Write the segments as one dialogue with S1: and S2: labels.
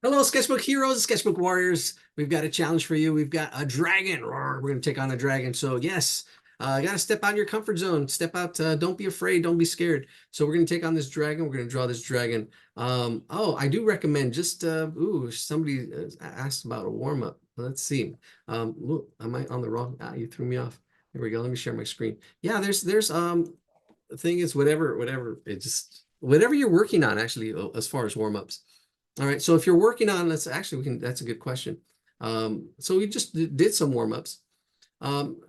S1: Hello, sketchbook heroes, sketchbook warriors. We've got a challenge for you. We've got a dragon. Roar, we're going to take on a dragon. So yes, got to step out of your comfort zone. Step out. Don't be afraid. Don't be scared. So we're going to take on this dragon. We're going to draw this dragon. Oh, I do recommend just, ooh, somebody asked about a warm up. Let's see. Ooh, am I on the wrong? You threw me off. Here we go. Let me share my screen. Yeah, the thing is whatever, it just, whatever you're working on actually, as far as warm ups. All right, so if you're working on, let's actually, we can, that's a good question. So we just did some warm-ups. Um,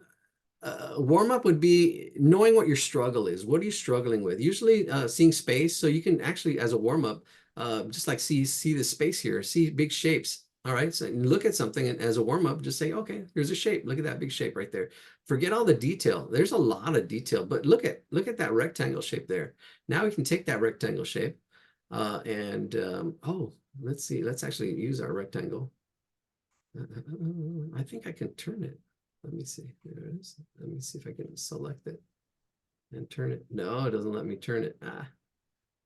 S1: Warm-up would be knowing what your struggle is. What are you struggling with? Usually seeing space, so you can actually, as a warm-up, just like see the space here, see big shapes. All right, so look at something and as a warm-up, just say, okay, here's a shape. Look at that big shape right there. Forget all the detail. There's a lot of detail, but look at that rectangle shape there. Now we can take that rectangle shape and oh, let's see. Let's actually use our rectangle. I think I can turn it. Let me see. There it is. Let me see if I can select it and turn it. No, it doesn't let me turn it.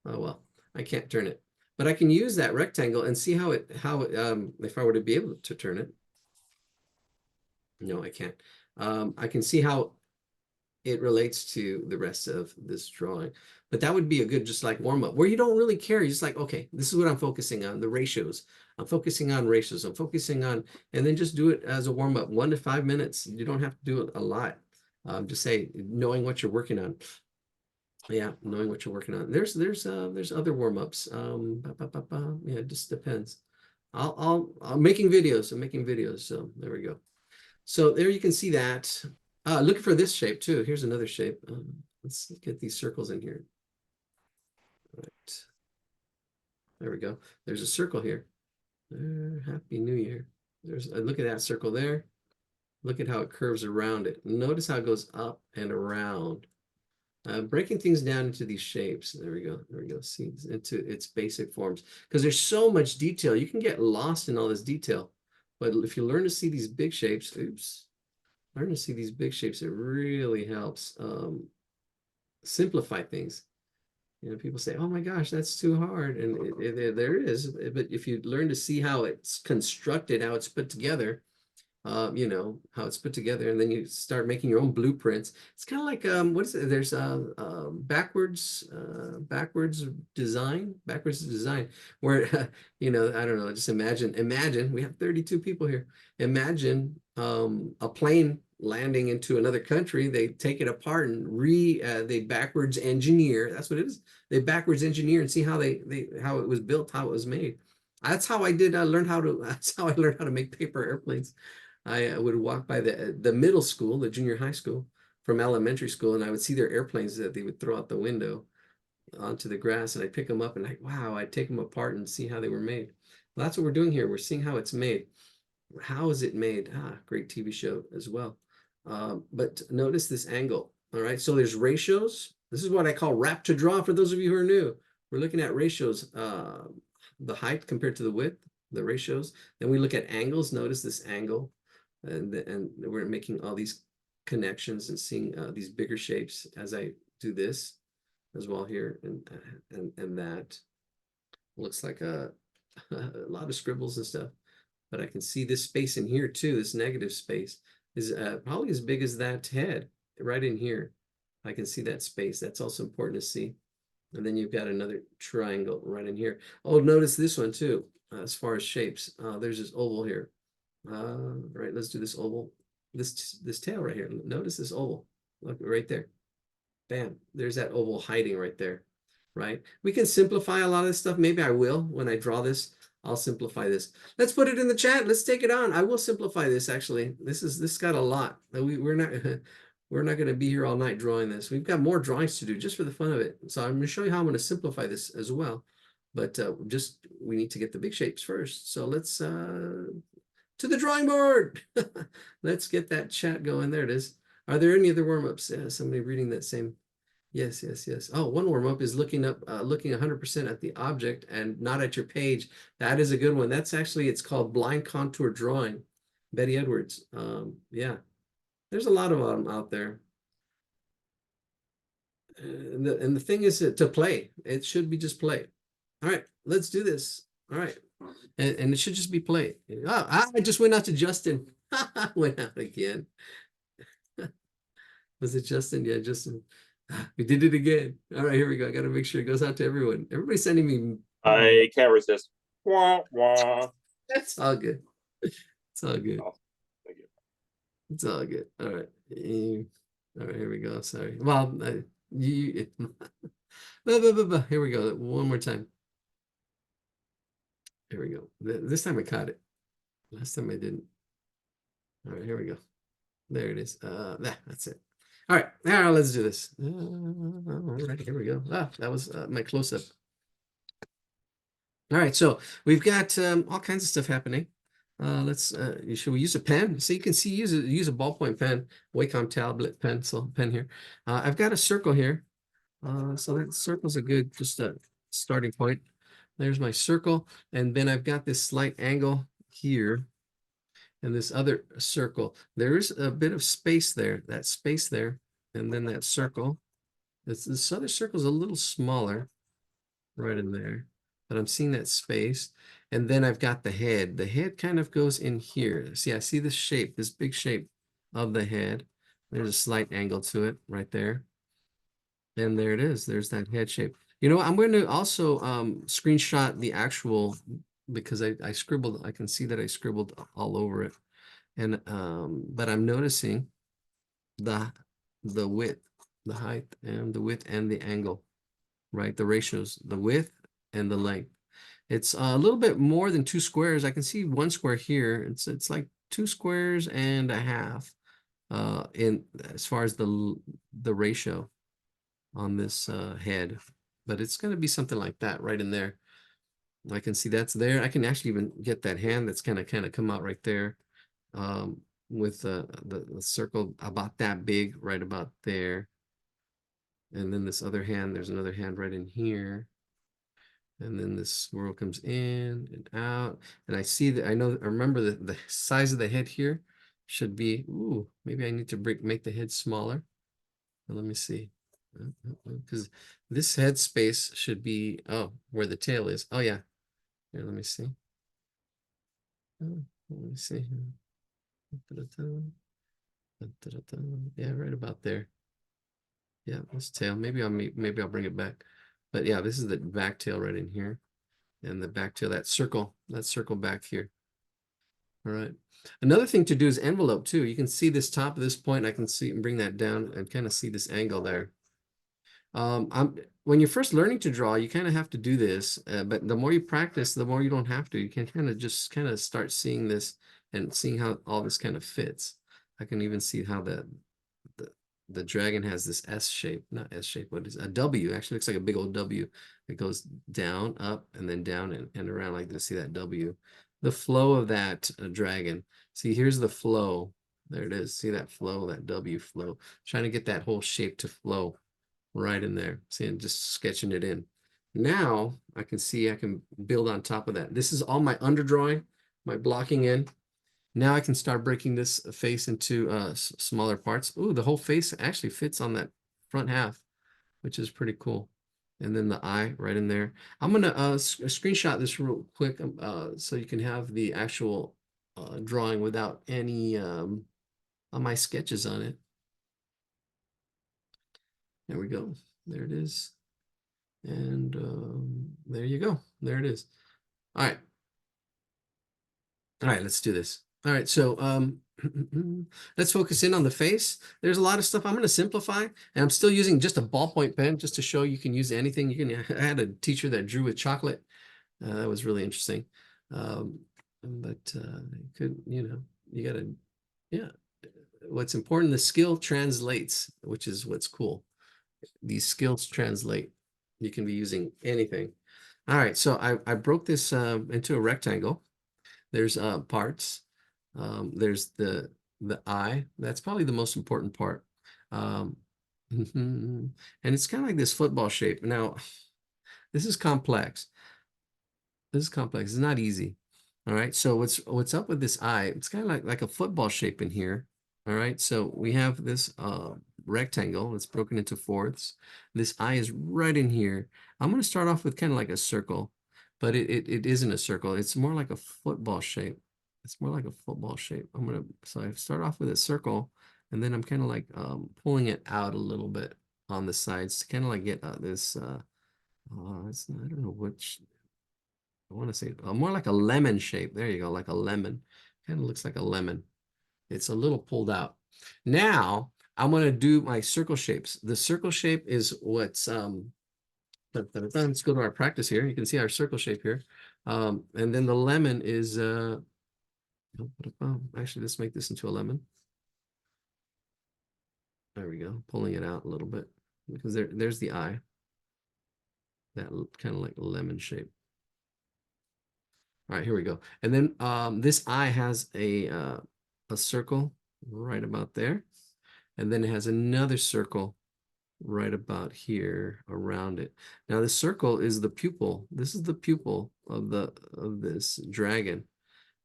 S1: Oh well, I can't turn it. But I can use that rectangle and see if I were to be able to turn it. No, I can't. I can see how it relates to the rest of this drawing. But that would be a good just like warm up where you don't really care. You're just like, okay, this is what I'm focusing on, the ratios. I'm focusing on ratios. I'm focusing on, and then just do it as a warm up, 1 to 5 minutes. You don't have to do it a lot. Just say knowing what you're working on. Yeah, knowing what you're working on. There's other warm ups. Yeah, it just depends. I'm making videos. I'm making videos. So there we go. So there you can see that. Looking for this shape too. Here's another shape. Let's get these circles in here. Right. There we go. There's a circle here. Happy New Year. Look at that circle there. Look at how it curves around it. Notice how it goes up and around. Breaking things down into these shapes. There we go. There we go. See, into its basic forms. Because there's so much detail. You can get lost in all this detail. But if you learn to see these big shapes, oops, learn to see these big shapes, it really helps simplify things. People say, "Oh my gosh, that's too hard," and there it is. But if you learn to see how it's constructed, how it's put together, how it's put together, and then you start making your own blueprints. It's kind of like what is it? There's backwards design, where I don't know. Just imagine we have 32 people here. Imagine a plane landing into another country. They take it apart and they backwards engineer. That's what it is. They backwards engineer and see how it was built, how it was made. That's how I did. I learned how to. That's how I learned how to make paper airplanes. I would walk by the middle school, the junior high school from elementary school, and I would see their airplanes that they would throw out the window onto the grass, and I'd pick them up and wow, I'd take them apart and see how they were made. Well, that's what we're doing here. We're seeing how it's made. How is it made? Great TV show as well. But notice this angle. All right, so there's ratios. This is what I call wrap to draw for those of you who are new. We're looking at ratios, the height compared to the width, the ratios. Then we look at angles. Notice this angle and we're making all these connections and seeing these bigger shapes as I do this as well here and that looks like a lot of scribbles and stuff, but I can see this space in here too. This negative space is probably as big as that head right in here. I can see that space. That's also important to see. And then you've got another triangle right in here. Oh, notice this one too, as far as shapes. There's this oval here. Right, let's do this oval. This tail right here. Notice this oval. Look right there. Bam. There's that oval hiding right there. Right? We can simplify a lot of this stuff. Maybe I will when I draw this. I'll simplify this. Let's put it in the chat. Let's take it on. I will simplify this actually. This got a lot. We're not we're not going to be here all night drawing this. We've got more drawings to do just for the fun of it. So I'm going to show you how I'm going to simplify this as well. But just we need to get the big shapes first. So let's to the drawing board. Let's get that chat going. There it is. Are there any other warm-ups? Yeah, somebody reading that same. Yes, yes, yes. Oh, one warm-up is looking 100% at the object and not at your page. That is a good one. That's actually, it's called blind contour drawing. Betty Edwards. Yeah, there's a lot of them out there. And the thing is to play. It should be just play. All right, let's do this. All right. and it should just be played. Oh, I just went out to Justin. Went out again. Was it Justin? Yeah, Justin. We did it again. All right, here we go. I got to make sure it goes out to everyone. Everybody's sending me.
S2: I can't resist. Wah, wah.
S1: That's all good. It's all good.
S2: Oh, thank you.
S1: It's all good. All right. All right, here we go. Sorry. Well, you. Here we go. One more time. Here we go. This time I caught it. Last time I didn't. All right, here we go. There it is. That's it. All right, now let's do this. All right, here we go. That was my close-up. All right, so we've got all kinds of stuff happening. Should we use a pen? So you can see, use a ballpoint pen, Wacom tablet pencil pen here. I've got a circle here. So that circle's a good just a starting point. There's my circle, and then I've got this slight angle here, and this other circle. There's a bit of space there, that space there, and then that circle. This other circle is a little smaller, right in there, but I'm seeing that space. And then I've got the head. The head kind of goes in here. See, I see this shape, this big shape of the head. There's a slight angle to it right there. And there it is. There's that head shape. You know, I'm going to also screenshot the actual, because I scribbled, I can see that I scribbled all over it. And but I'm noticing the width, the height and the width and the angle, right? The ratios, the width and the length. It's a little bit more than 2 squares. I can see 1 square here. It's like 2 squares and a half in as far as the ratio on this head, but it's going to be something like that right in there. I can see that's there. I can actually even get that hand that's kind of come out right there with the circle about that big right about there. And then this other hand, there's another hand right in here. And then this swirl comes in and out. And I see that, I remember the size of the head here should be, ooh, maybe I need to make the head smaller. Let me see. Because this head space should be, oh, where the tail is. Oh, yeah. Here, let me see. Let me see. Yeah, right about there. Yeah, this tail. Maybe I'll bring it back. But yeah, this is the back tail right in here. And the back tail, that circle back here. All right. Another thing to do is envelope too. You can see this top of this point. I can see and bring that down and kind of see this angle there. When you're first learning to draw, you kind of have to do this, but the more you practice, the more you don't have to. You can kind of just kind of start seeing this and seeing how all this kind of fits. I can even see how the dragon has this S shape, not S shape, what is a W? Actually looks like a big old W. It goes down, up, and then down and around like this. See that W? The flow of that dragon. See, here's the flow. There it is. See that flow, that W flow. Trying to get that whole shape to flow right in there. See, and just sketching it in. Now I can see I can build on top of that. This is all my underdrawing, my blocking in. Now I can start breaking this face into smaller parts. Ooh, the whole face actually fits on that front half, which is pretty cool. And then the eye right in there. I'm gonna screenshot this real quick so you can have the actual drawing without any of my sketches on it. There we go. There it is. And there you go. There it is. All right. All right, let's do this. All right, so let's focus in on the face. There's a lot of stuff I'm going to simplify, and I'm still using just a ballpoint pen just to show you can use anything. I had a teacher that drew with chocolate. That was really interesting. But you got to, yeah. What's important, the skill translates, which is what's cool. These skills translate. You can be using anything. All right, so I broke this into a rectangle. There's parts. There's the eye. That's probably the most important part. And it's kind of like this football shape. Now, this is complex. This is complex. It's not easy. All right. So what's up with this eye? It's kind of like a football shape in here. All right. So we have this rectangle that's broken into fourths. This eye is right in here. I'm going to start off with kind of like a circle, but it isn't a circle. It's more like a football shape. It's more like a football shape. So I start off with a circle, and then I'm kind of like pulling it out a little bit on the sides to kind of like get this. I don't know which. I want to say more like a lemon shape. There you go, like a lemon. Kind of looks like a lemon. It's a little pulled out. Now I'm going to do my circle shapes. The circle shape is what's let's go to our practice here. You can see our circle shape here. And then the lemon is actually, let's make this into a lemon. There we go. Pulling it out a little bit because there's the eye. That kind of like lemon shape. All right, here we go. And then this eye has a circle right about there. And then it has another circle right about here around it. Now the circle is the pupil. This is the pupil of this dragon.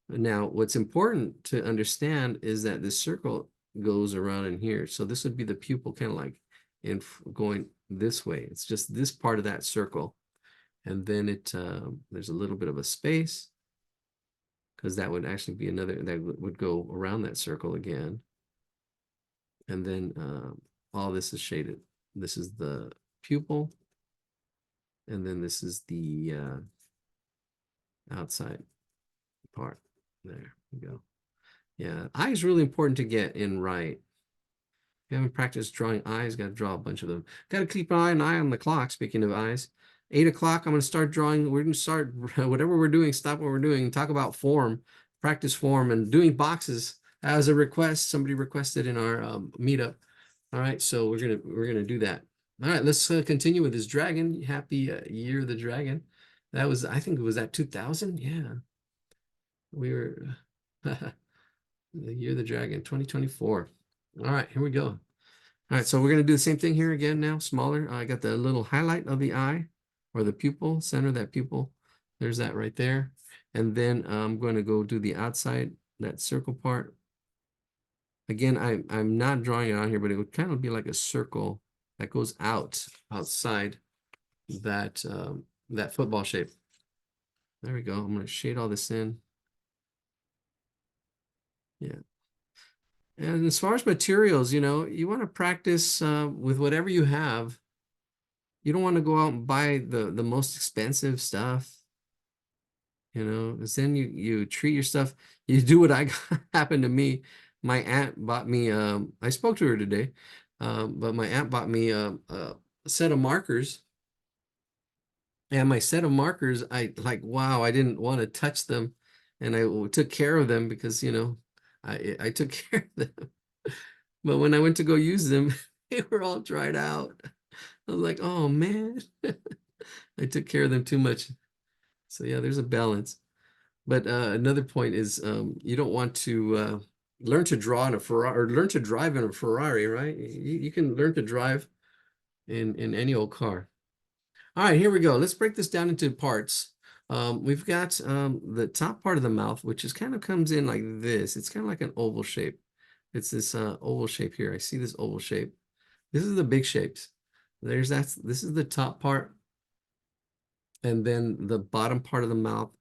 S1: Now what's important to understand is that this circle goes around in here. So this would be the pupil kind of like in going this way. It's just this part of that circle. And then there's a little bit of a space because that would actually be another that would go around that circle again. And then all this is shaded. This is the pupil, and then this is the outside part. There we go. Yeah, eye is really important to get in right. If you haven't practiced drawing eyes, got to draw a bunch of them. Got to keep an eye on the clock. Speaking of eyes, 8 o'clock, I'm going to start drawing. We're going to start whatever we're doing, stop what we're doing, talk about form, practice form, and doing boxes as a request. Somebody requested in our meetup. All right, so we're gonna do that. All right, let's continue with this dragon. Happy Year of the Dragon. That was, I think it was at 2000. Yeah, we were the Year of the Dragon, 2024. All right, here we go. All right, so we're gonna do the same thing here again now, smaller. I got the little highlight of the eye or the pupil, center of that pupil. There's that right there. And then I'm going to go do the outside, that circle part. Again, I'm not drawing it on here, but it would kind of be like a circle that goes outside that that football shape. There we go. I'm going to shade all this in. Yeah. And as far as materials, you want to practice with whatever you have. You don't want to go out and buy the most expensive stuff, because then you treat your stuff. You do what I got happened to me. My aunt bought me, I spoke to her today, but my aunt bought me a set of markers. And my set of markers, I like, wow, I didn't want to touch them. And I took care of them because, I took care of them. But when I went to go use them, they were all dried out. I was like, oh man, I took care of them too much. So yeah, there's a balance. But another point is you don't want to learn to draw in a Ferrari or learn to drive in a Ferrari, right? You can learn to drive in any old car. All right, here we go. Let's break this down into parts. We've got the top part of the mouth, which is kind of comes in like this. It's kind of like an oval shape. It's this oval shape here. I see this oval shape. This is the big shapes. This is the top part. And then the bottom part of the mouth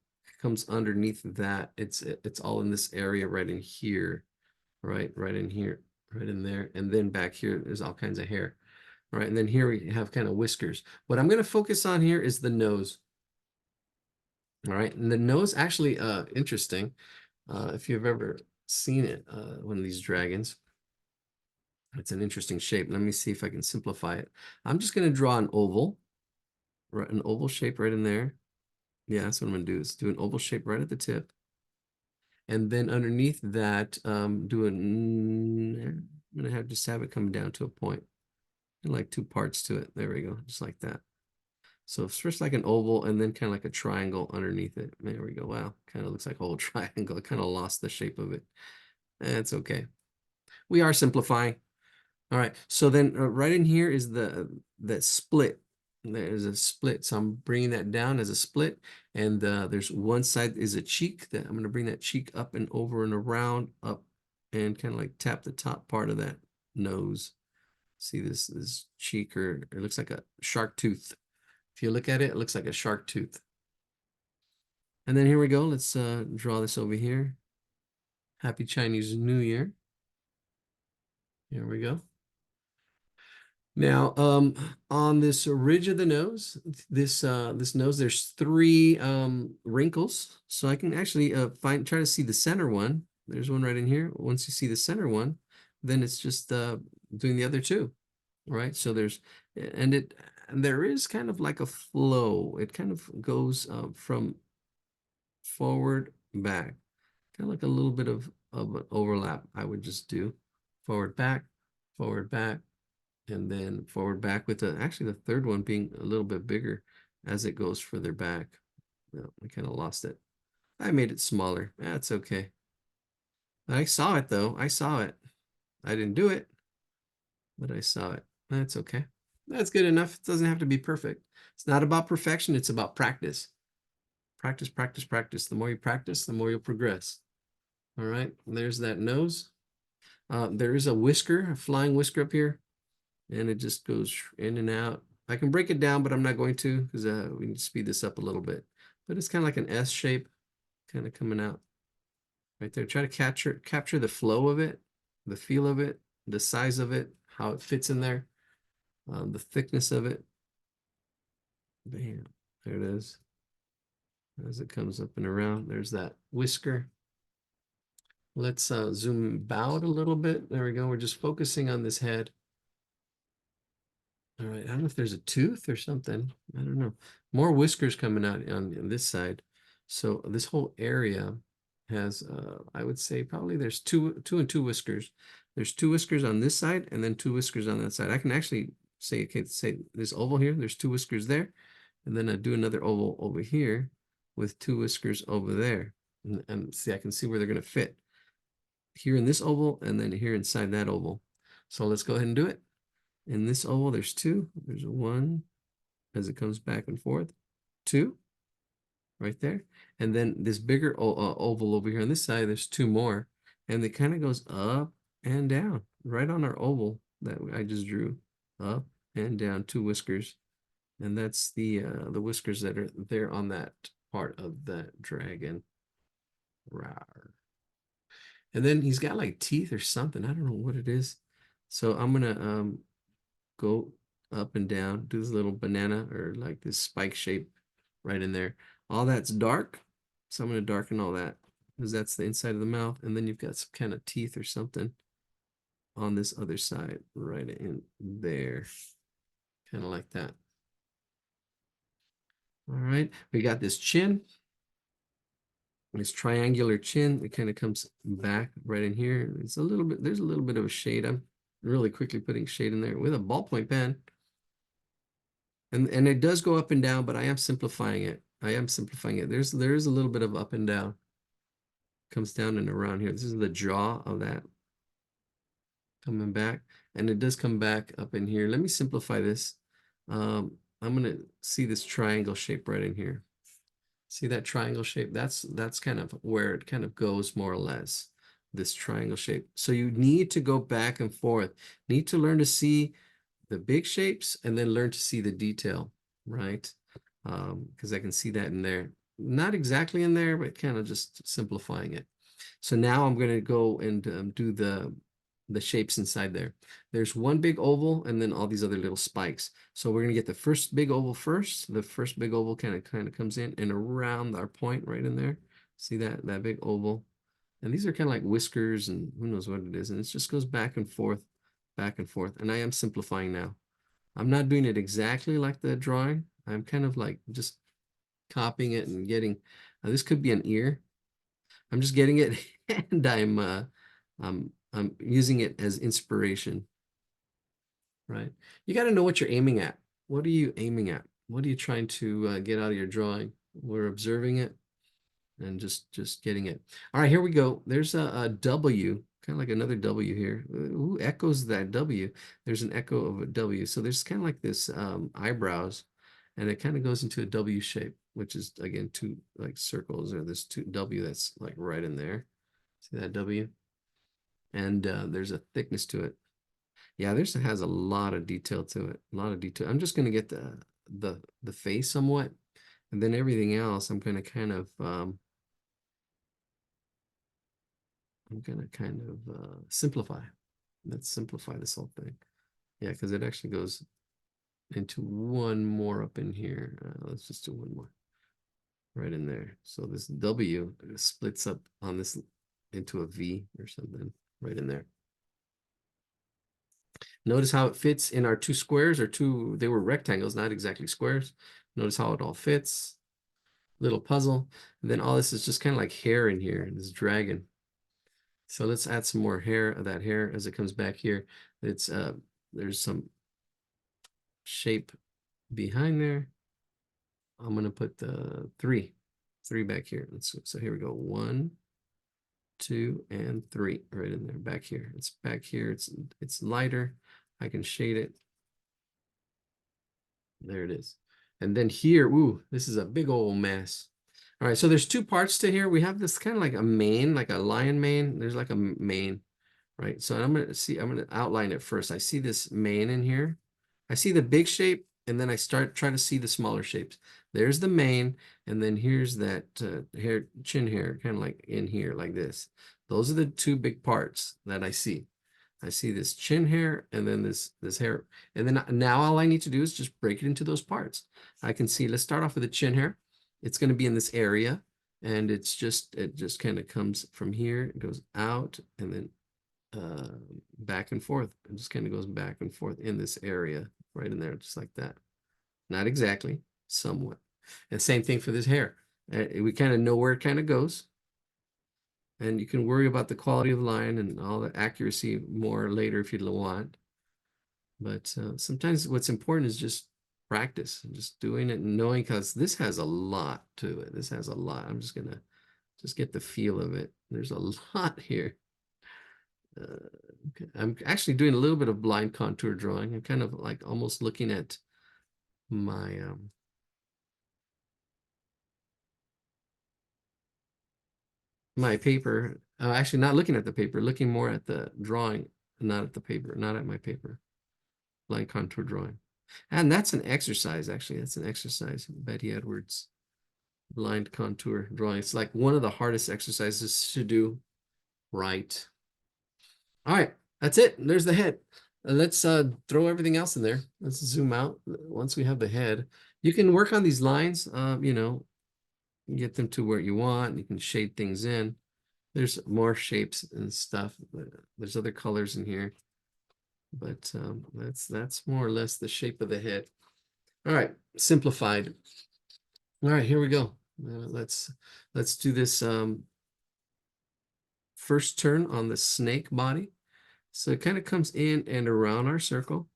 S1: comes underneath that. It's all in this area right in here, right in here, right in there. And then back here, there's all kinds of hair. All right, and then here we have kind of whiskers. What I'm going to focus on here is the nose. All right, and the nose actually interesting. If you've ever seen it, one of these dragons, it's an interesting shape. Let me see if I can simplify it. I'm just going to draw an oval, right, an oval shape right in there. Yeah, that's what I'm going to do is do an oval shape right at the tip. And then underneath that, I'm going to just have it come down to a point. Like 2 parts to it. There we go, just like that. So first like an oval and then kind of like a triangle underneath it. There we go. Wow, kind of looks like a whole triangle. I kind of lost the shape of it. That's okay. We are simplifying. All right, so then right in here is that split. There's a split, so I'm bringing that down as a split, and there's one side is a cheek that I'm going to bring that cheek up and over and around, up, and kind of like tap the top part of that nose. See this cheek, or it looks like a shark tooth. If you look at it, it looks like a shark tooth. And then here we go. Let's draw this over here. Happy Chinese New Year. Here we go. Now, on this ridge of the nose, this nose, there's three wrinkles. So I can actually try to see the center one. There's one right in here. Once you see the center one, then it's just doing the other two, right? So there is kind of like a flow. It kind of goes from forward, back, kind of like a little bit of an overlap. I would just do forward, back, and then forward, back with actually the third one being a little bit bigger as it goes further back. No, I kind of lost it. I made it smaller. That's okay. I saw it though. I saw it. I didn't do it, but I saw it. That's okay. That's good enough. It doesn't have to be perfect. It's not about perfection. It's about practice. Practice, practice, practice. The more you practice, the more you'll progress. All right. There's that nose. There is a whisker, a flying whisker up here, and it just goes in and out. I can break it down, but I'm not going to because we need to speed this up a little bit. But it's kind of like an S shape, kind of coming out right there. Try to capture the flow of it, the feel of it, the size of it, how it fits in there, the thickness of it. Bam, there it is. As it comes up and around, there's that whisker. Let's zoom out a little bit. There we go. We're just focusing on this head. All right. I don't know if there's a tooth or something. I don't know. More whiskers coming out on this side. So this whole area has, I would say probably there's two and two whiskers. There's two whiskers on this side and then two whiskers on that side. I can actually say, okay, say this oval here, there's two whiskers there. And then I do another oval over here with two whiskers over there. And see, I can see where they're going to fit here in this oval and then here inside that oval. So let's go ahead and do it. In this oval, there's two. There's one as it comes back and forth. Two right there. And then this bigger oval over here on this side, there's two more. And it kind of goes up and down right on our oval that I just drew. Up and down, two whiskers. And that's the whiskers that are there on that part of that dragon. Rawr. And then he's got like teeth or something. I don't know what it is. So I'm gonna go up and down, do this little banana or like this spike shape right in there. All that's dark. So I'm gonna darken all that because that's the inside of the mouth. And then you've got some kind of teeth or something on this other side, right in there. Kind of like that. All right, we got this chin. This triangular chin, it kind of comes back right in here. It's a little bit, there's a little bit of a shade. I'm really quickly putting shade in there with a ballpoint pen. And it does go up and down, but I am simplifying it. I am simplifying it. There is a little bit of up and down. Comes down and around here. This is the jaw of that coming back. And it does come back up in here. Let me simplify this. I'm gonna see this triangle shape right in here. See that triangle shape? That's kind of where it kind of goes more or less, this triangle shape. So you need to go back and forth. Need to learn to see the big shapes and then learn to see the detail, right? Because I can see that in there. Not exactly in there, but kind of just simplifying it. So now I'm going to go and do the shapes inside there. There's one big oval and then all these other little spikes. So we're going to get the first big oval first. The first big oval kind of comes in and around our point right in there. See that big oval? And these are kind of like whiskers and who knows what it is. And it just goes back and forth, back and forth. And I am simplifying now. I'm not doing it exactly like the drawing. I'm kind of like just copying it and getting, this could be an ear. I'm just getting it and I'm using it as inspiration, right? You got to know what you're aiming at. What are you aiming at? What are you trying to get out of your drawing? We're observing it and just getting it. All right, here we go. There's a W, kind of like another W here. Who echoes that W? There's an echo of a W. So there's kind of like this eyebrows, and it kind of goes into a W shape, which is again two like circles or this two W that's like right in there. See that W? And there's a thickness to it. Yeah, this has a lot of detail to it. A lot of detail. I'm just gonna get the face somewhat, And then everything else, I'm gonna kind of simplify. Let's simplify this whole thing. Yeah, because it actually goes into one more up in here. Let's just do one more right in there. So this W splits up on this into a V or something right in there. Notice how it fits in our two squares, or they were rectangles, not exactly squares. Notice how it all fits. Little puzzle. And then all this is just kind of like hair in here, this dragon. So let's add some more hair of that hair as it comes back here. It's there's some shape behind there. I'm gonna put the three back here. So here we go. 1, 2, and 3 right in there back here. It's back here. It's lighter. I can shade it. There it is. And then here, ooh, this is a big old mess. All right, so there's two parts to here. We have this kind of like a mane, like a lion mane. There's like a mane, right? So I'm gonna outline it first. I see this mane in here. I see the big shape, and then I start trying to see the smaller shapes. There's the mane, and then here's that chin hair, kind of like in here, like this. Those are the two big parts that I see. I see this chin hair and then this hair. And then now all I need to do is just break it into those parts. I can see, let's start off with the chin hair. It's going to be in this area. And it just kind of comes from here. It goes out and then back and forth. It just kind of goes back and forth in this area, right in there, just like that. Not exactly, somewhat. And same thing for this hair. We kind of know where it kind of goes. And you can worry about the quality of line and all the accuracy more later if you want. But sometimes what's important is just practice, just doing it and knowing, because this has a lot to it. This has a lot. I'm just gonna get the feel of it. There's a lot here. Okay. I'm actually doing a little bit of blind contour drawing. I'm kind of like almost looking at my paper. Actually, not looking at the paper, looking more at the drawing, not at the paper, not at my paper. Blind contour drawing. And that's an exercise, actually. That's an exercise. Betty Edwards, blind contour drawing. It's like one of the hardest exercises to do right. All right, that's it. There's the head. Let's throw everything else in there. Let's zoom out. Once we have the head, you can work on these lines, get them to where you want. You can shade things in. There's more shapes and stuff. There's other colors in here. But that's more or less the shape of the head. All right, simplified. All right, here we go. Let's do this first turn on the snake body. So it kind of comes in and around our circle.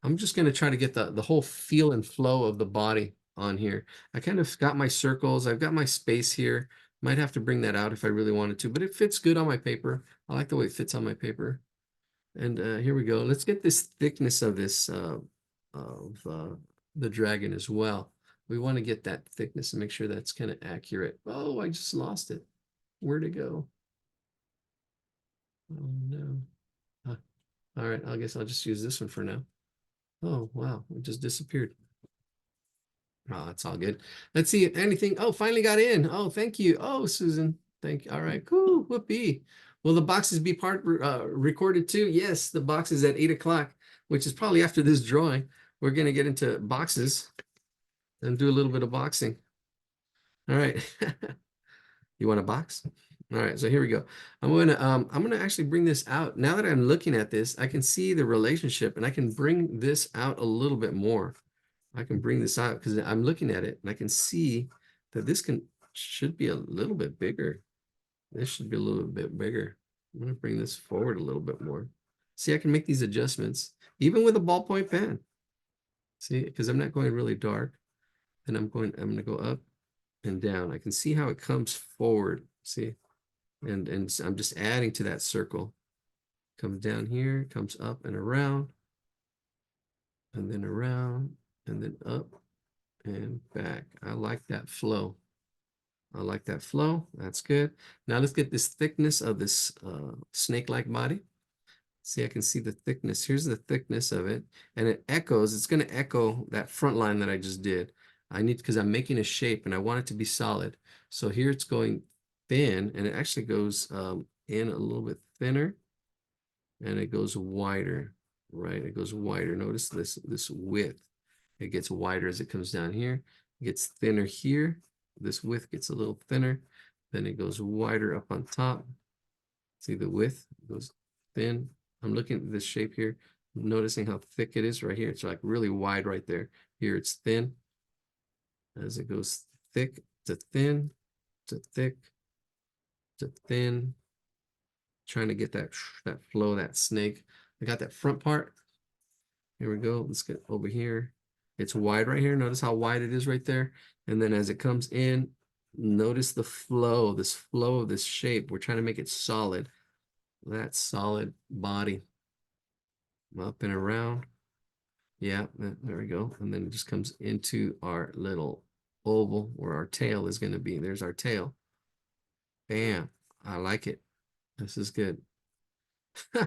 S1: I'm just going to try to get the whole feel and flow of the body on here. I kind of got my circles. I've got my space here. Might have to bring that out if I really wanted to, but it fits good on my paper. I like the way it fits on my paper. And here we go. Let's get this thickness of this the dragon as well. We want to get that thickness and make sure that's kind of accurate. Oh, I just lost it. Where'd it go? Oh no. All right, I guess I'll just use this one for now. Oh wow, it just disappeared. Oh, it's all good. Let's see anything. Oh, finally got in. Oh, thank you. Oh, Susan. Thank you. All right, cool. Whoopee. Will the boxes be recorded too? Yes, the box is at 8 o'clock, which is probably after this drawing. We're gonna get into boxes and do a little bit of boxing. All right. You want a box? All right, so here we go. I'm gonna actually bring this out. Now that I'm looking at this, I can see the relationship and I can bring this out a little bit more. I can bring this out because I'm looking at it and I can see that this should be a little bit bigger. This should be a little bit bigger. I'm gonna bring this forward a little bit more. See, I can make these adjustments even with a ballpoint pen. See, because I'm not going really dark, and I'm gonna go up and down. I can see how it comes forward. See, and I'm just adding to that circle. Comes down here, comes up and around, and then around, and then up and back. I like that flow. I like that flow. That's good. Now let's get this thickness of this snake-like body. See, I can see the thickness. Here's the thickness of it. And it echoes. It's going to echo that front line that I just did. I need, because I'm making a shape and I want it to be solid. So here it's going thin, and it actually goes in a little bit thinner, and it goes wider, right? It goes wider. Notice this width. It gets wider as it comes down here. It gets thinner here. This width gets a little thinner. Then it goes wider up on top. See the width goes thin. I'm looking at this shape here, noticing how thick it is right here. It's like really wide right there. Here it's thin. As it goes thick to thin to thick to thin, trying to get that flow, that snake. I got that front part. Here we go. Let's get over here. It's wide right here. Notice how wide it is right there. And then as it comes in, notice the flow, this flow of this shape. We're trying to make it solid. That solid body up and around. Yeah, there we go. And then it just comes into our little oval where our tail is going to be. There's our tail. Bam. I like it. This is good.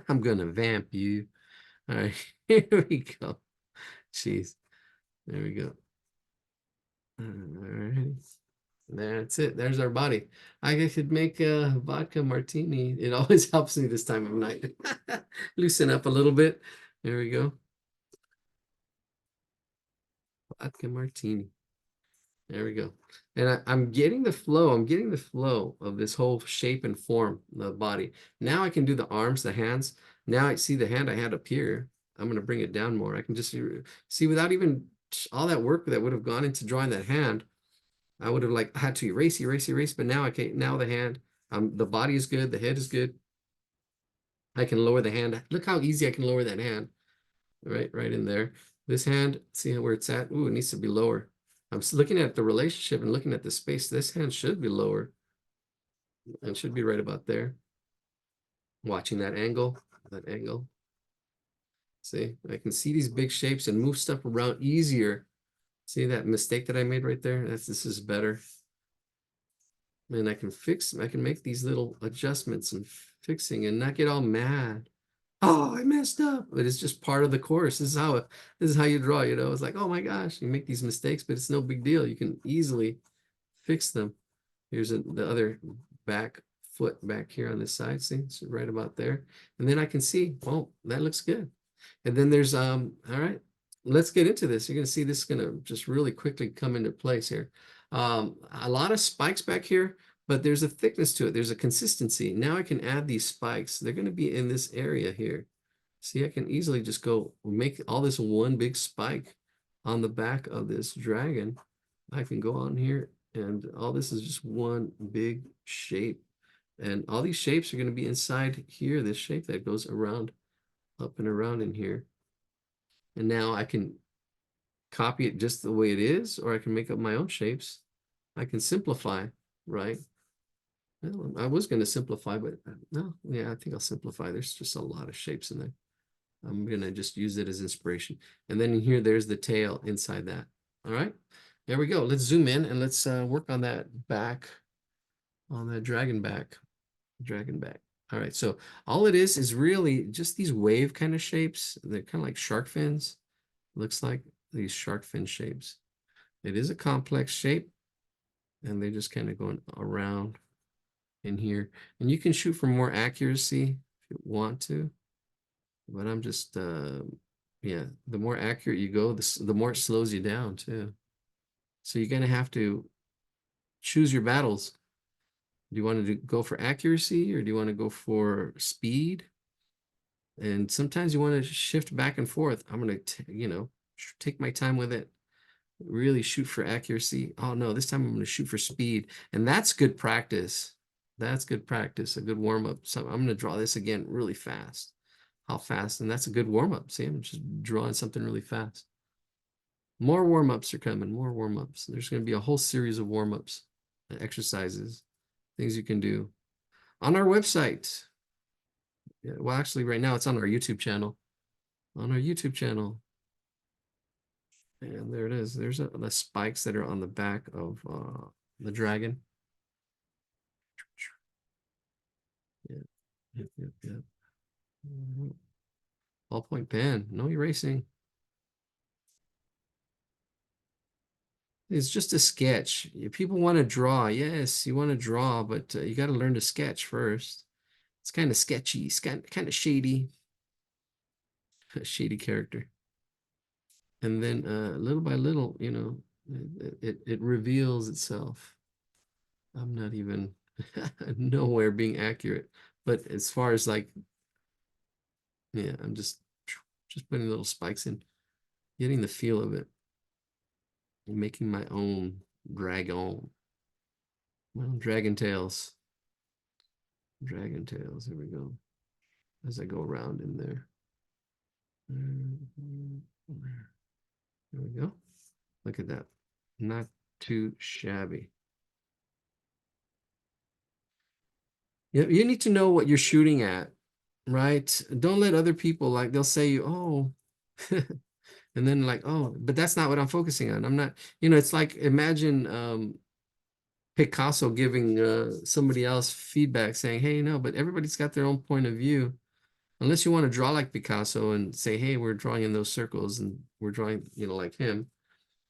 S1: I'm going to vamp you. All right, here we go. Jeez. There we go. All right. That's it. There's our body. I could make a vodka martini. It always helps me this time of night. Loosen up a little bit. There we go. Vodka martini. There we go. And I'm getting the flow. I'm getting the flow of this whole shape and form of the body. Now I can do the arms, the hands. Now I see the hand I had up here. I'm going to bring it down more. I can just see without even all that work that would have gone into drawing that hand. I would have like had to erase, but now I can't. Now the hand, the body is good, the head is good. I can lower the hand. Look how easy I can lower that hand, right in there. This hand, see where it's at? Ooh, it needs to be lower. I'm looking at the relationship and looking at the space. This hand should be lower and should be right about there. Watching that angle, that angle. See, I can see these big shapes and move stuff around easier. See that mistake that I made right there? This is better. And I can make these little adjustments and fixing and not get all mad. Oh, I messed up. But it's just part of the course. This is how you draw, you know. It's like, oh my gosh, you make these mistakes, but it's no big deal. You can easily fix them. Here's the other back foot back here on this side. See, it's right about there. And then I can see, oh, that looks good. And then there's all right, let's get into this. You're gonna see this is gonna just really quickly come into place here. A lot of spikes back here, but there's a thickness to it. There's a consistency. Now I can add these spikes. They're gonna be in this area here. See, I can easily just go make all this one big spike on the back of this dragon. I can go on here and all this is just one big shape. And all these shapes are going to be inside here, this shape that goes around, up and around in here. And now I can copy it just the way it is, or I can make up my own shapes. I can simplify, right? Well, I was going to simplify, but no, yeah, I think I'll simplify. There's just a lot of shapes in there. I'm going to just use it as inspiration. And then in here, there's the tail inside that. All right, there we go. Let's zoom in and let's work on that back, on that dragon back. All right, so all it is really just these wave kind of shapes. They're kind of like shark fins. Looks like these shark fin shapes. It is a complex shape, and they're just kind of going around in here. And you can shoot for more accuracy if you want to, but I'm just, yeah, the more accurate you go, the more it slows you down too. So you're gonna have to choose your battles. Do you want to go for accuracy or do you want to go for speed? And sometimes you want to shift back and forth. I'm going to, take my time with it, really shoot for accuracy. Oh no, this time I'm going to shoot for speed. And that's good practice. That's good practice, a good warm up. So I'm going to draw this again really fast. How fast? And that's a good warm up. See, I'm just drawing something really fast. More warm ups are coming, more warm ups. There's going to be a whole series of warm ups, exercises, things you can do on our website. Yeah, well, actually, right now it's on our YouTube channel. On our YouTube channel. And there it is. There's the spikes that are on the back of the dragon. Yeah, yeah. Ballpoint pen. No erasing. It's just a sketch. People want to draw. Yes, you want to draw, but you got to learn to sketch first. It's kind of sketchy. It's kind of shady, a shady character. And then little by little, it reveals itself. I'm not even nowhere being accurate. But as far as like, yeah, I'm just putting little spikes in, getting the feel of it, and making my own dragon. Well, dragon tails. Dragon tails. Here we go. As I go around in there. There we go. Look at that. Not too shabby. You need to know what you're shooting at, right? Don't let other people like they'll say you, oh, and then like, oh, but that's not what I'm focusing on. I'm not, it's like imagine Picasso giving somebody else feedback saying, hey, no, but everybody's got their own point of view. Unless you want to draw like Picasso and say, hey, we're drawing in those circles and we're drawing, like him,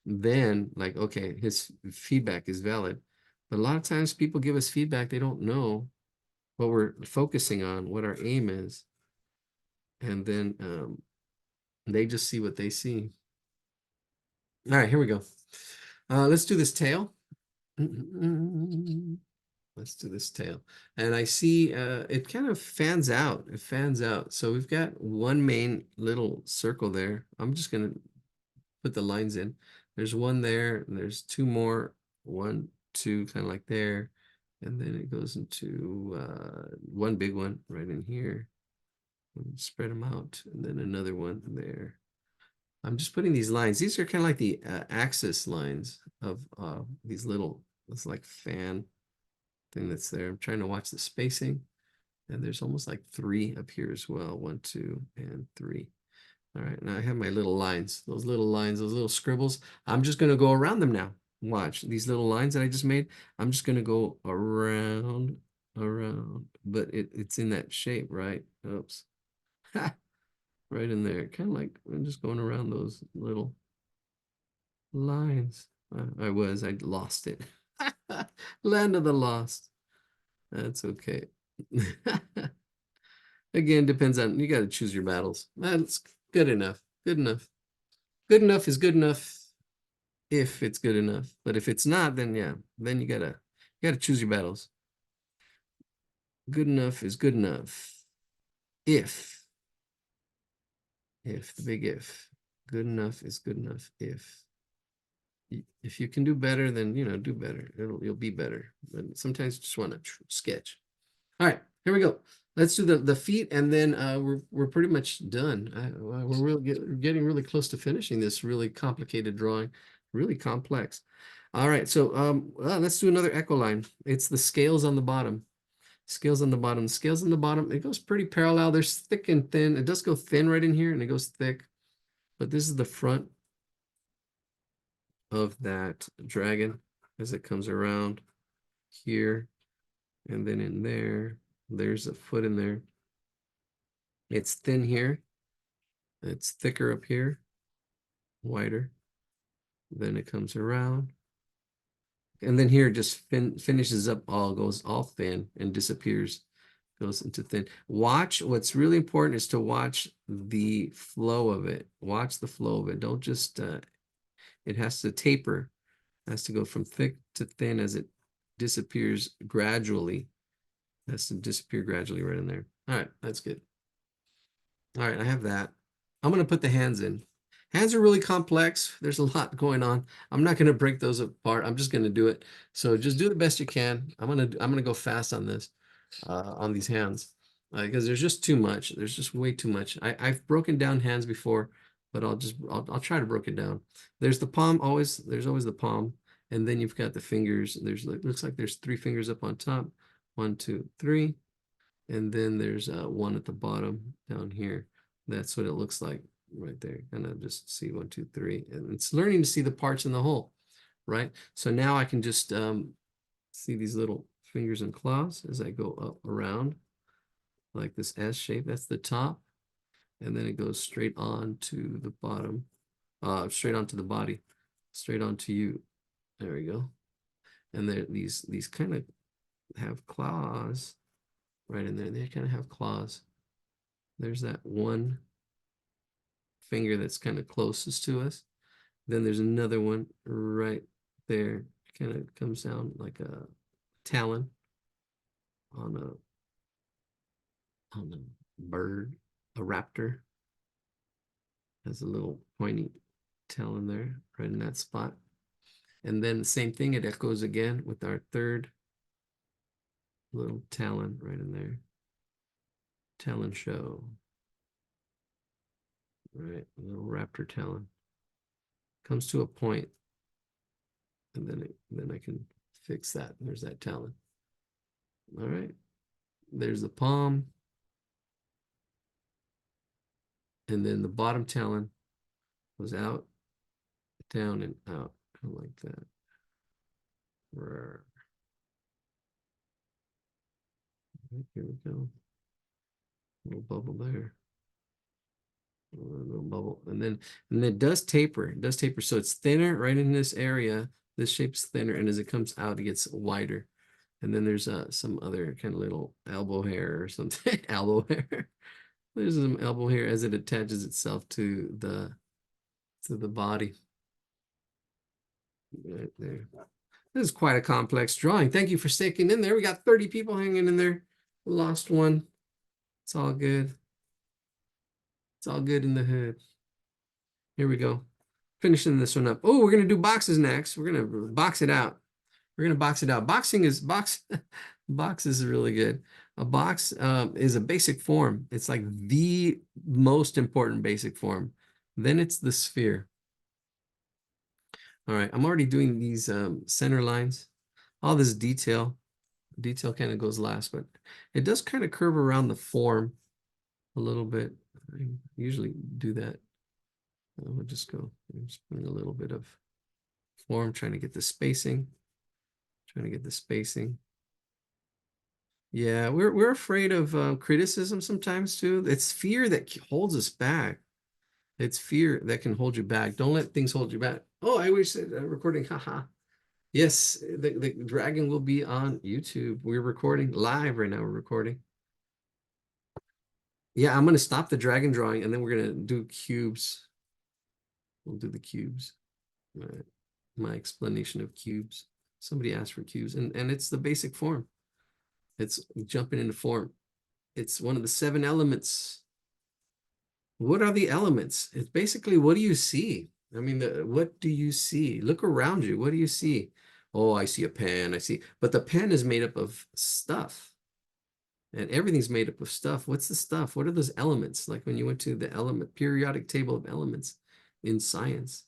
S1: then like, okay, his feedback is valid. But a lot of times people give us feedback, they don't know what we're focusing on, what our aim is. And then they just see what they see. All right, here we go. Let's do this tail. Let's do this tail. And I see it kind of fans out. It fans out. So we've got one main little circle there. I'm just going to put the lines in. There's one there, and there's two more. One, two, kind of like there. And then it goes into one big one right in here. Spread them out. And then another one there. I'm just putting these lines. These are kind of like the axis lines of these little, it's like fan thing that's there. I'm trying to watch the spacing. And there's almost like three up here as well. One, two, and three. All right, now I have my little lines, those little lines, those little scribbles. I'm just going to go around them now. Watch these little lines that I just made. I'm just going to go around, but it's in that shape, right? Oops. Right in there. Kind of like I'm just going around those little lines. I lost it. Land of the lost. That's okay. Again, depends on, you got to choose your battles. That's good enough. Good enough. Good enough is good enough if it's good enough. But if it's not, then yeah, then you gotta choose your battles. Good enough is good enough. If the big if. Good enough is good enough if you can do better, then do better. You'll be better. But sometimes you just want to sketch. All right, here we go. Let's do the feet, and then we're pretty much done. We're getting really close to finishing this really complicated drawing, really complex. All right, so let's do another echo line. It's the scales on the bottom. Scales on the bottom. Scales on the bottom. It goes pretty parallel. There's thick and thin. It does go thin right in here, and it goes thick. But this is the front of that dragon as it comes around here, and then in there. There's a foot in there. It's thin here. It's thicker up here, wider. Then it comes around. And then here just finishes up goes all thin and disappears, goes into thin. Watch, what's really important is to watch the flow of it. Watch the flow of it. Don't just, it has to taper. It has to go from thick to thin as it disappears gradually. It has to disappear gradually right in there. All right, that's good. All right, I have that. I'm going to put the hands in. Hands are really complex. There's a lot going on. I'm not going to break those apart. I'm just going to do it. So just do the best you can. I'm going to go fast on this, on these hands, because there's just too much. There's just way too much. I've broken down hands before, but I'll try to break it down. There's the palm always. There's always the palm, and then you've got the fingers. Looks like there's three fingers up on top. 1, 2, 3. And then there's one at the bottom down here. That's what it looks like right there. Kind of just see 1, 2, 3. And it's learning to see the parts in the whole, right? So now I can just see these little fingers and claws as I go up around like this S shape. That's the top. And then it goes straight on to the bottom, straight onto the body, straight onto you. There we go. And there these kind of have claws right in there. They kind of have claws. There's that one finger that's kind of closest to us. Then there's another one right there. Kind of comes down like a talon on a bird, a raptor. Has a little pointy talon there, right in that spot. And then the same thing, it echoes again with our third little talon right in there. Talon show. Right, a little raptor talon. Comes to a point, and then I can fix that. There's that talon. All right. There's the palm. And then the bottom talon goes out, down, and out. Kind of like that. Right, here we go. Little bubble there. A little bubble. And then it does taper. It does taper. So it's thinner right in this area. This shape's thinner. And as it comes out, it gets wider. And then there's some other kind of little elbow hair or something. Elbow hair. There's some elbow hair as it attaches itself to the body. Right there. This is quite a complex drawing. Thank you for sticking in there. We got 30 people hanging in there. We lost one. It's all good. It's all good in the hood. Here we go. Finishing this one up. Oh, we're gonna do boxes next. We're gonna box it out. We're gonna box it out. Box is really good. A box is a basic form. It's like the most important basic form. Then it's the sphere. All right, I'm already doing these center lines. All this detail kind of goes last, but it does kind of curve around the form a little bit. I usually do that. We'll just go, just putting a little bit of form, trying to get the spacing. Yeah, we're afraid of criticism sometimes too. It's fear that holds us back. It's fear that can hold you back. Don't let things hold you back. Oh, I wish recording. Haha. Yes, the dragon will be on YouTube. We're recording live right now. We're recording. Yeah, I'm gonna stop the dragon drawing and then we're gonna do cubes. We'll do the cubes. Right. My explanation of cubes. Somebody asked for cubes, and it's the basic form. It's jumping into form. It's one of the 7 elements. What are the elements? It's basically, what do you see? I mean, what do you see? Look around you. What do you see? Oh, I see a pen. I see, but the pen is made up of stuff. And everything's made up of stuff. What's the stuff? What are those elements? Like when you went to the periodic table of elements in science.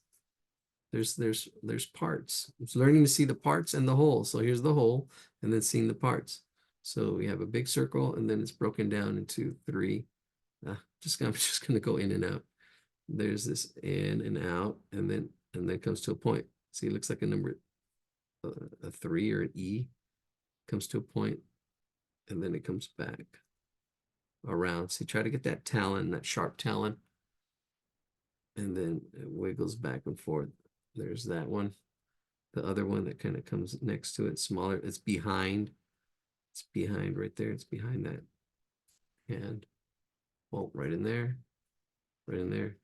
S1: There's parts. It's learning to see the parts and the whole. So here's the whole, and then seeing the parts. So we have a big circle, and then it's broken down into 3. I'm just gonna go in and out. There's this in and out, and then comes to a point. See, it looks like a number, a 3 or an E, comes to a point, and then it comes back around. See, try to get that talon, that sharp talon, and then it wiggles back and forth. There's that one. The other one that kind of comes next to it, smaller. It's behind. It's behind right there. It's behind that hand. Oh, right in there. Right in there.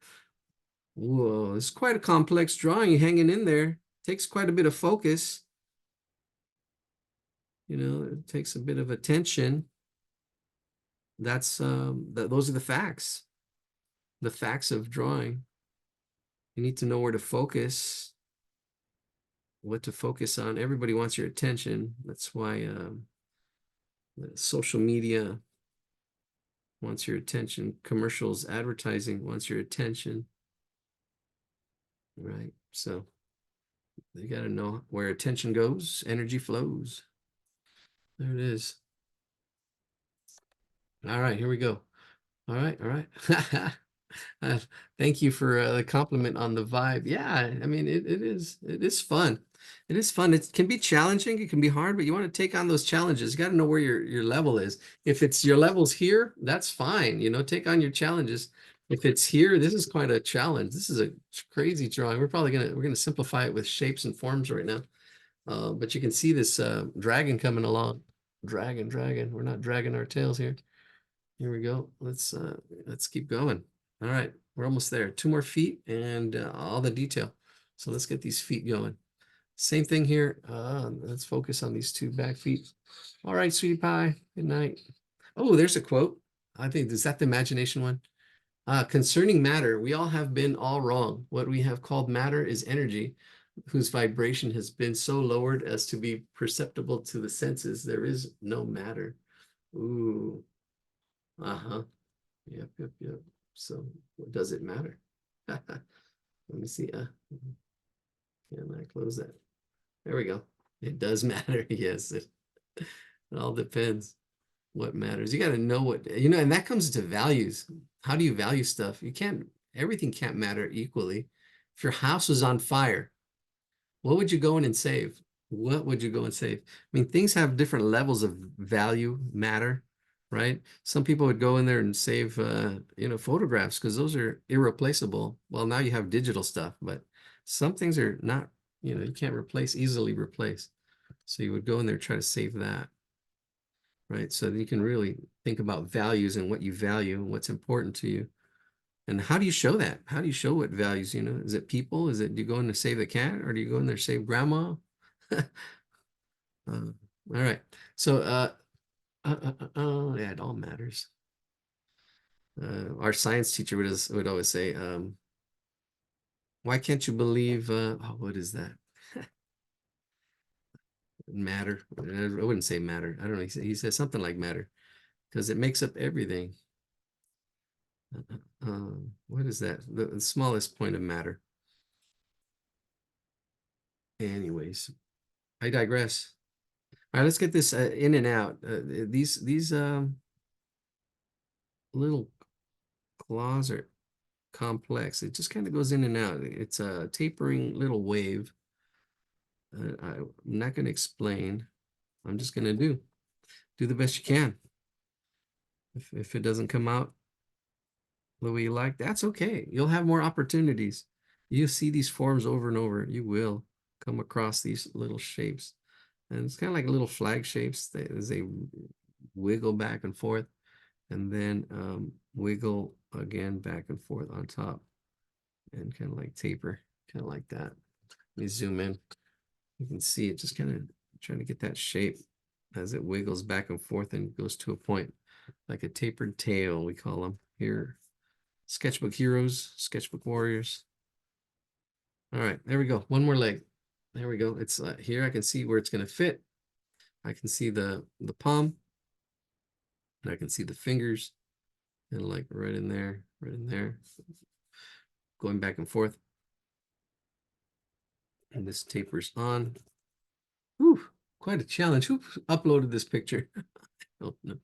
S1: Whoa, it's quite a complex drawing hanging in there. Takes quite a bit of focus. You know, it takes a bit of attention. That's those are the facts. The facts of drawing. You need to know where to focus, what to focus on. Everybody wants your attention. That's why social media wants your attention. Commercials, advertising wants your attention. Right? So you got to know where attention goes, energy flows. There it is. All right, here we go. All right, all right. Thank you for the compliment on the vibe. Yeah, I mean it is fun. It is fun. It can be challenging, it can be hard, but you want to take on those challenges. You got to know where your level is. If it's your level's here, that's fine. You know, take on your challenges. If it's here, this is quite a challenge. This is a crazy drawing. We're gonna simplify it with shapes and forms right now. But you can see this dragon coming along. Dragon, dragon. We're not dragging our tails here. Here we go. Let's keep going. All right, we're almost there. 2 more feet and all the detail. So let's get these feet going. Same thing here. Let's focus on these 2 back feet. All right, sweetie pie. Good night. Oh, there's a quote. I think, is that the imagination one? Concerning matter, we all have been all wrong. What we have called matter is energy, whose vibration has been so lowered as to be perceptible to the senses. There is no matter. Ooh, uh-huh. Yep, yep, yep. So what does it matter? Let me see. Can I close that? There we go. It does matter. Yes, it all depends what matters. You got to know what, and that comes to values. How do you value stuff? Everything can't matter equally. If your house was on fire, what would you go in and save? What would you go and save? I mean, things have different levels of value, matter, right? Some people would go in there and save, photographs because those are irreplaceable. Well, now you have digital stuff, but some things are not, you can't easily replace. So you would go in there and try to save that, right? So you can really think about values and what you value and what's important to you. And how do you show that? How do you show what values, Is it people? Do you go in to save the cat or do you go in there to save grandma? All right. So, yeah, it all matters. Our science teacher would always say, why can't you believe, what is that? Matter. I wouldn't say matter. I don't know. He says something like matter because it makes up everything. What is that? The smallest point of matter. Anyways, I digress. All right, let's get this in and out. These little claws are complex. It just kind of goes in and out. It's a tapering little wave. I'm not going to explain. I'm just going to do the best you can. If it doesn't come out the way you like, that's okay. You'll have more opportunities. You'll see these forms over and over. You will come across these little shapes. And it's kind of like little flag shapes as they wiggle back and forth and then wiggle again back and forth on top and kind of like taper, kind of like that. Let me zoom in. You can see it just kind of trying to get that shape as it wiggles back and forth and goes to a point like a tapered tail, we call them here. Sketchbook heroes, sketchbook warriors. All right, there we go. One more leg. There we go. It's here. I can see where it's going to fit. I can see the palm, and I can see the fingers, and like right in there, going back and forth. And this tapers on. Whew, quite a challenge. Who uploaded this picture? Oh no.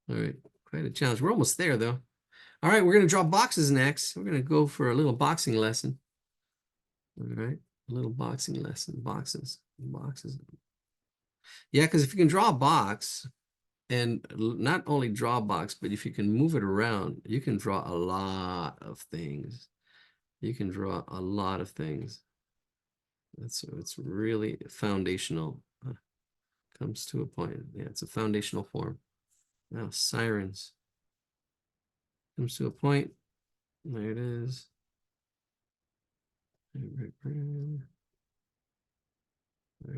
S1: All right, quite a challenge. We're almost there though. All right, we're going to draw boxes next. We're going to go for a little boxing lesson. All right, a little boxing lesson. Boxes. Yeah, because if you can draw a box, and not only draw a box, but if you can move it around, you can draw a lot of things. You can draw a lot of things. It's really foundational. Comes to a point. Yeah, it's a foundational form. Now, sirens. Comes to a point. There it is. There it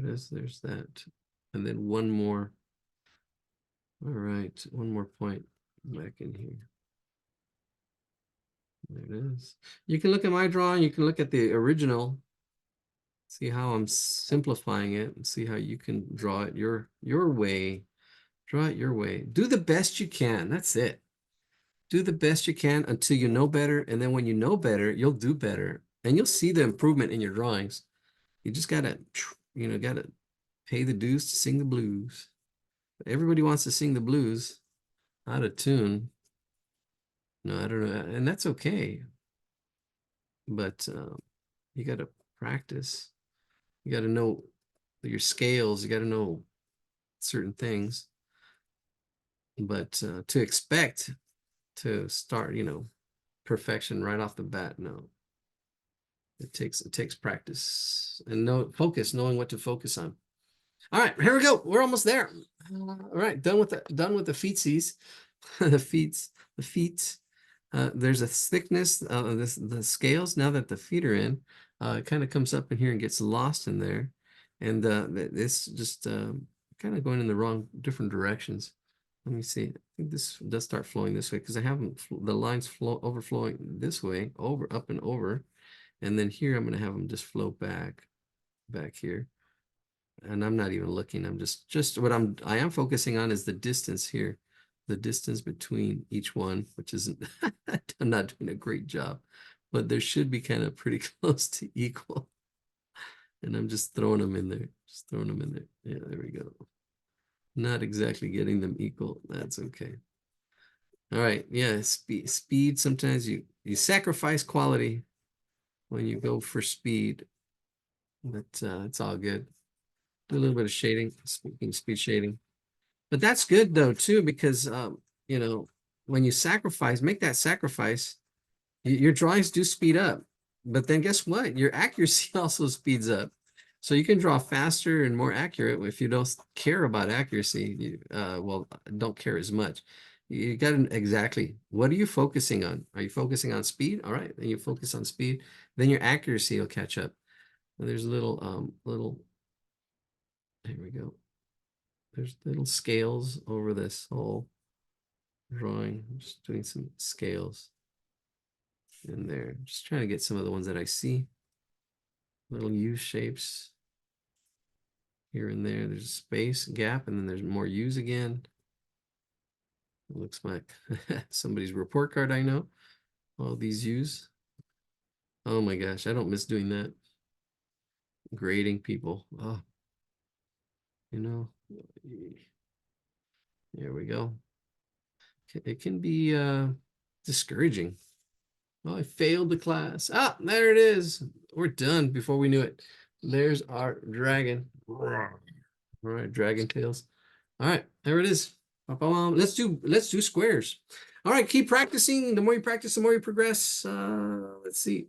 S1: is. There's that. And then one more. All right, one more point back in here. There it is. You can look at my drawing. You can look at the original. See how I'm simplifying it and see how you can draw it your way. Draw it your way. Do the best you can. That's it. Do the best you can until you know better. And then when you know better, you'll do better. And you'll see the improvement in your drawings. You just gotta, gotta pay the dues to sing the blues. Everybody wants to sing the blues out of tune. No, I don't know. And that's okay. But you gotta practice. You gotta know your scales. You gotta know certain things. But to expect to start, perfection right off the bat, no. It takes practice and knowing what to focus on. All right, here we go. We're almost there. All right, done with the feetsies, the feet. There's a thickness of the scales now that the feet are in. It kind of comes up in here and gets lost in there, and it's just kind of going in the different directions. Let me see. I think this does start flowing this way because I haven't the lines overflowing this way, up and over, and then here I'm going to have them just flow back here. And I'm not even looking. I'm just what I am focusing on is the distance here, the distance between each one, which isn't I'm not doing a great job, but there should be kind of pretty close to equal. And I'm just throwing them in there, just throwing them in there. Yeah, there we go. Not exactly getting them equal. That's okay. All right. Yeah, speed. Sometimes you sacrifice quality when you go for speed, but it's all good. Do a little bit of shading, speed shading. But that's good though too, because you know, when you make that sacrifice, your drawings do speed up. But then guess what? Your accuracy also speeds up. So you can draw faster and more accurate if you don't care about accuracy. Well, don't care as much. You got to exactly what are you focusing on? Are you focusing on speed? All right, then you focus on speed, then your accuracy will catch up. And there's a little here we go. There's little scales over this whole drawing. I'm just doing some scales in there. Just trying to get some of the ones that I see. Little U shapes here and there. There's a space gap, and then there's more U's again. It looks like somebody's report card, I know. All these U's. Oh my gosh, I don't miss doing that. Grading people. Oh, you know, there we go. It can be discouraging. Oh, I failed the class. Ah, there it is. We're done before we knew it. There's our dragon. All right, dragon tails. All right, there it is. Let's do squares. All right, keep practicing. The more you practice, the more you progress. Let's see.